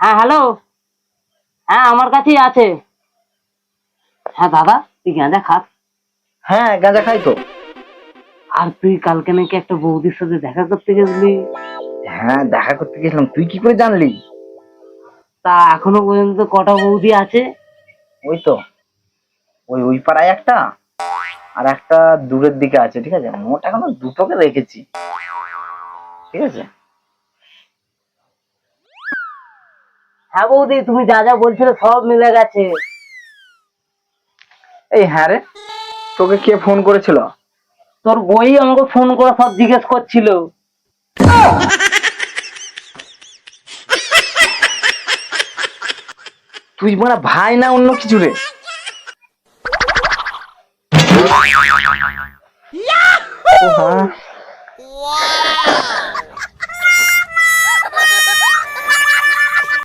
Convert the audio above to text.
হ্যাঁ হ্যালো, হ্যাঁ আমার কাছেই আছে। হ্যাঁ দাদা, তুই গাঁজা খাস? হ্যাঁ, গাঁজা খাই তো। আর তুই কালকে নাকি একটা বৌদির সাথে দেখা করতে গেছিলি? হ্যাঁ, দেখা করতে গেছিলাম। তুই কি করে জানলি? তা এখনো পর্যন্ত কটা বৌদি আছে? ওই তো, ওই পাড়ায় একটা, আর একটা দূরের দিকে আছে। ঠিক আছে, মোট এখনো দুটোকে রেখেছি। ঠিক আছে। হ্যাঁ বৌদি, তুমি যা যা বলছিলে সব মিলে গেছে। এই হ্যাঁ রে, তোকে কে ফোন করেছিল? তোর বই আমাকে ফোন করে সব জিজ্ঞেস করছিল। তুই মানে ভাই না অন্য কিছু রে? ও হ্যাঁ,